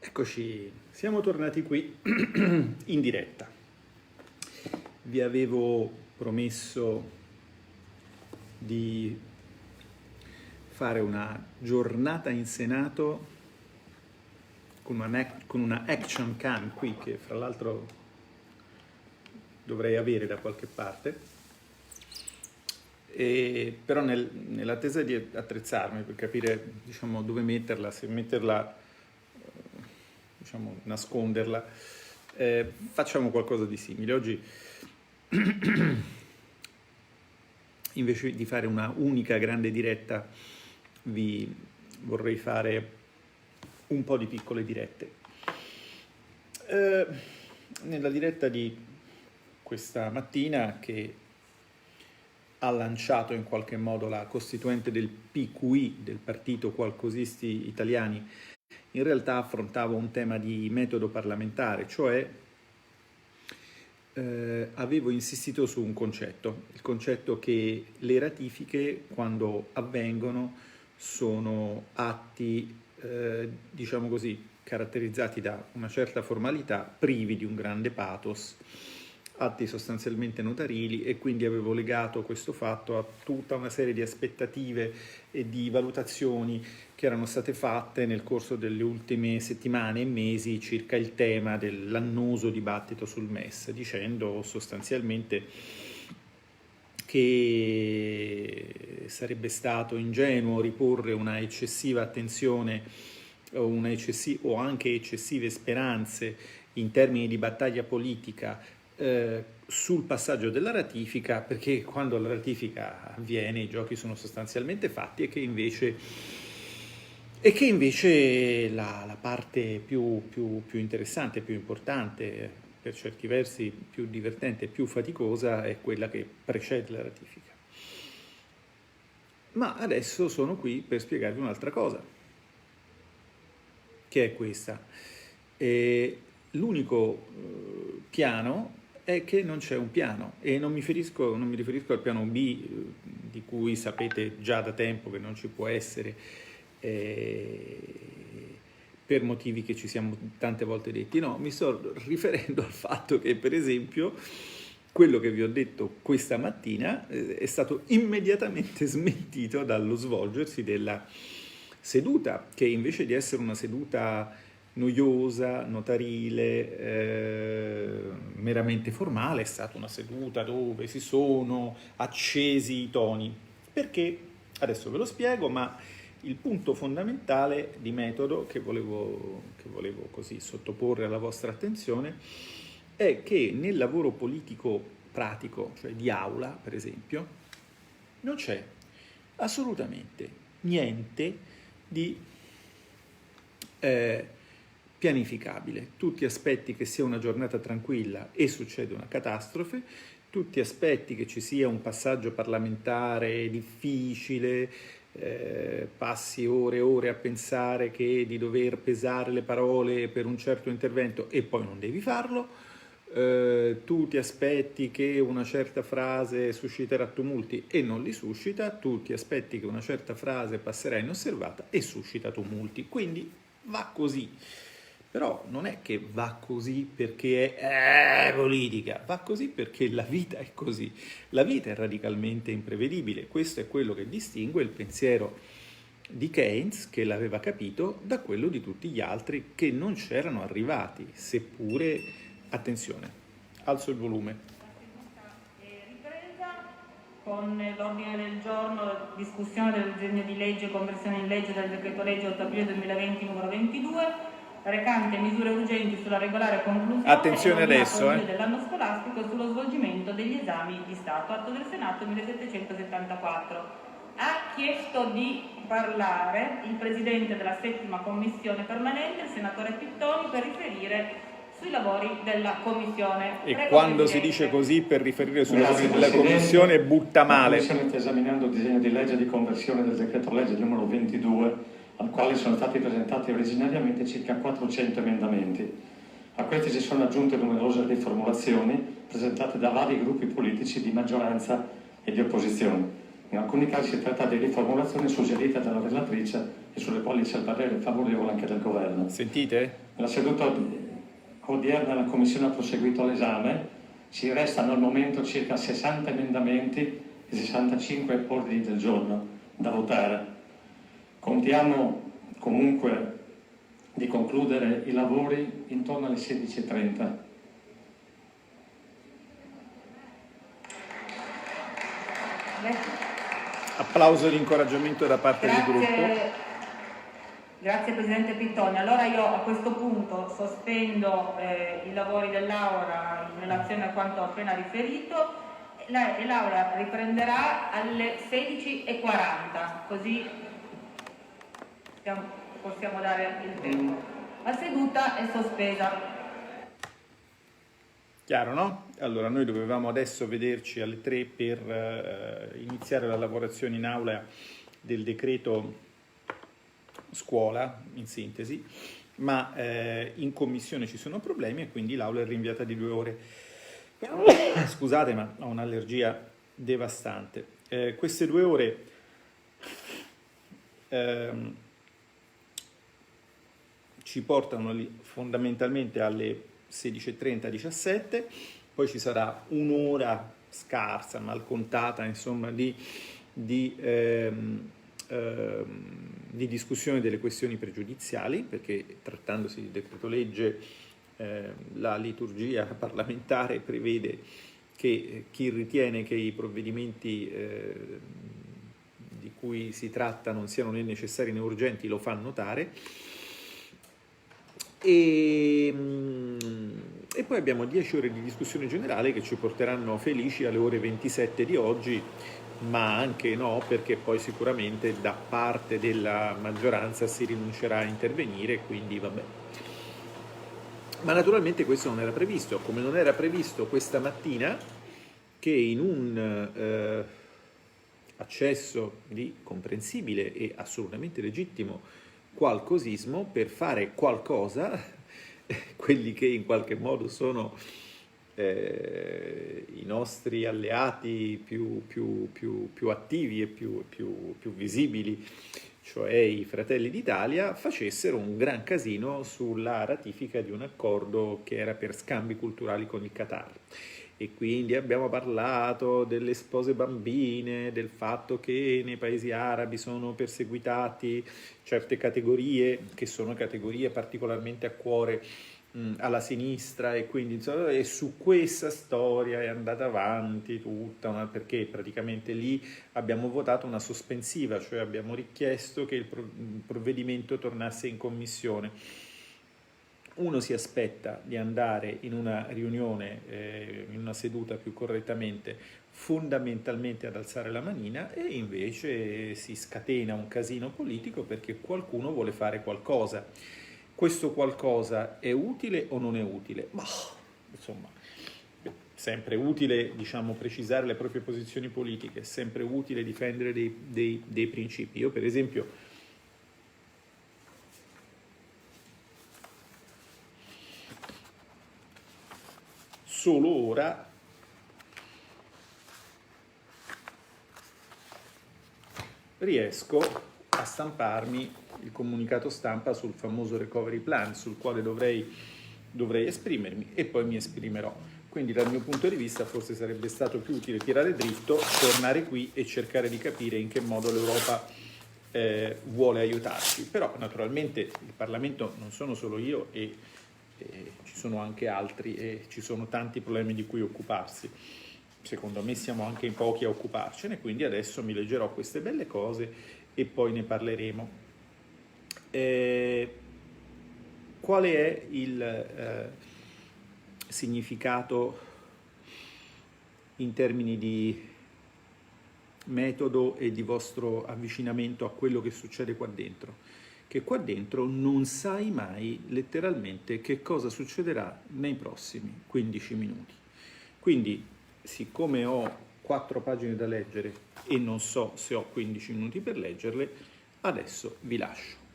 Eccoci, siamo tornati qui in diretta. Vi avevo promesso di fare una giornata in Senato con una action cam qui, che fra l'altro dovrei avere da qualche parte, però nell'attesa di attrezzarmi per capire, diciamo, dove metterla, se metterla, diciamo, nasconderla, facciamo qualcosa di simile. Oggi invece di fare una unica grande diretta vi vorrei fare un po' di piccole dirette. Nella diretta di questa mattina, che ha lanciato in qualche modo la costituente del PQI, del Partito Qualcosisti Italiani, in realtà affrontavo un tema di metodo parlamentare, cioè avevo insistito su un concetto, il concetto che le ratifiche, quando avvengono, sono atti, diciamo così, caratterizzati da una certa formalità, privi di un grande pathos, atti sostanzialmente notarili, e quindi avevo legato questo fatto a tutta una serie di aspettative e di valutazioni che erano state fatte nel corso delle ultime settimane e mesi circa il tema dell'annoso dibattito sul MES, dicendo sostanzialmente che sarebbe stato ingenuo riporre una eccessiva attenzione o anche eccessive speranze in termini di battaglia politica sul passaggio della ratifica, perché quando la ratifica avviene i giochi sono sostanzialmente fatti, e che invece la parte più interessante, più importante, per certi versi più divertente e più faticosa, è quella che precede la ratifica. Ma adesso sono qui per spiegarvi un'altra cosa, che è questa. L'unico piano è che non c'è un piano, e non mi riferisco al piano B, di cui sapete già da tempo che non ci può essere, per motivi che ci siamo tante volte detti. No, mi sto riferendo al fatto che, per esempio, quello che vi ho detto questa mattina è stato immediatamente smentito dallo svolgersi della seduta, che invece di essere una seduta noiosa, notarile, meramente formale, è stata una seduta dove si sono accesi i toni. Perché? Adesso ve lo spiego, ma il punto fondamentale di metodo che volevo così sottoporre alla vostra attenzione è che nel lavoro politico pratico, cioè di aula per esempio, non c'è assolutamente niente di pianificabile. Tutti aspetti che sia una giornata tranquilla e succede una catastrofe, tutti aspetti che ci sia un passaggio parlamentare difficile, passi ore e ore a pensare che di dover pesare le parole per un certo intervento e poi non devi farlo, tutti aspetti che una certa frase susciterà tumulti e non li suscita, tutti aspetti che una certa frase passerà inosservata e suscita tumulti. Quindi va così. Però non è che va così perché è politica, va così perché la vita è così. La vita è radicalmente imprevedibile. Questo è quello che distingue il pensiero di Keynes, che l'aveva capito, da quello di tutti gli altri che non c'erano arrivati, seppure, attenzione, alzo il volume. Ripresa con l'ordine del giorno, discussione del disegno di legge conversione in legge del decreto legge 8 aprile 2020 numero 22, recante misure urgenti sulla regolare conclusione dell'anno scolastico e sullo svolgimento degli esami di Stato, atto del Senato 1774. Ha chiesto di parlare il Presidente della settima commissione permanente, il senatore Pittoni, per riferire sui lavori della Commissione. E quando si dice così, per riferire sui lavori della Commissione, butta male. La Commissione sta esaminando il disegno di legge di conversione del decreto legge numero 22, al quale sono stati presentati originariamente circa 400 emendamenti. A questi si sono aggiunte numerose riformulazioni presentate da vari gruppi politici di maggioranza e di opposizione. In alcuni casi si tratta di riformulazioni suggerite dalla relatrice e sulle quali c'è il parere favorevole anche del Governo. Sentite? Nella seduta odierna la Commissione ha proseguito l'esame, ci restano al momento circa 60 emendamenti e 65 ordini del giorno da votare. Contiamo comunque di concludere i lavori intorno alle 16:30. Applauso di incoraggiamento da parte del gruppo. Grazie Presidente Pittoni. Allora io a questo punto sospendo i lavori dell'Aula in relazione a quanto ho appena riferito e l'Aula riprenderà alle 16:40, così possiamo dare il tempo. La seduta è sospesa. Chiaro, no? Allora, noi dovevamo adesso vederci alle 3 per iniziare la lavorazione in aula del decreto scuola, in sintesi, ma in commissione ci sono problemi e quindi l'aula è rinviata di 2 ore. Scusate, ma ho un'allergia devastante. Queste 2 ore ci portano fondamentalmente alle 16:30-17, poi ci sarà un'ora scarsa, mal contata, insomma, di discussione delle questioni pregiudiziali, perché trattandosi di decreto legge la liturgia parlamentare prevede che chi ritiene che i provvedimenti di cui si tratta non siano né necessari né urgenti lo fa notare. E poi abbiamo 10 ore di discussione generale che ci porteranno felici alle ore 27 di oggi, ma anche no, perché poi sicuramente da parte della maggioranza si rinuncerà a intervenire, quindi vabbè. Ma naturalmente questo non era previsto, come non era previsto questa mattina che in un accesso di comprensibile e assolutamente legittimo qualcosismo, per fare qualcosa, quelli che in qualche modo sono i nostri alleati più attivi e più visibili, cioè i Fratelli d'Italia, facessero un gran casino sulla ratifica di un accordo che era per scambi culturali con il Qatar. E quindi abbiamo parlato delle spose bambine, del fatto che nei paesi arabi sono perseguitati certe categorie, che sono categorie particolarmente a cuore alla sinistra, e quindi insomma, e su questa storia è andata avanti tutta perché praticamente lì abbiamo votato una sospensiva, cioè abbiamo richiesto che il provvedimento tornasse in commissione. Uno si aspetta di andare in una riunione, in una seduta più correttamente, fondamentalmente ad alzare la manina, e invece si scatena un casino politico perché qualcuno vuole fare qualcosa. Questo qualcosa è utile o non è utile? Ma insomma, sempre utile, diciamo, precisare le proprie posizioni politiche, è sempre utile difendere dei principi. Io per esempio solo ora riesco a stamparmi il comunicato stampa sul famoso recovery plan, sul quale dovrei esprimermi, e poi mi esprimerò. Quindi dal mio punto di vista forse sarebbe stato più utile tirare dritto, tornare qui e cercare di capire in che modo l'Europa vuole aiutarci. Però naturalmente il Parlamento non sono solo io, e ci sono anche altri, e ci sono tanti problemi di cui occuparsi. Secondo me siamo anche in pochi a occuparcene, quindi adesso mi leggerò queste belle cose e poi ne parleremo. Qual è il significato in termini di metodo e di vostro avvicinamento a quello che succede qua dentro? Che qua dentro non sai mai letteralmente che cosa succederà nei prossimi 15 minuti. Quindi, siccome ho 4 pagine da leggere e non so se ho 15 minuti per leggerle, adesso vi lascio.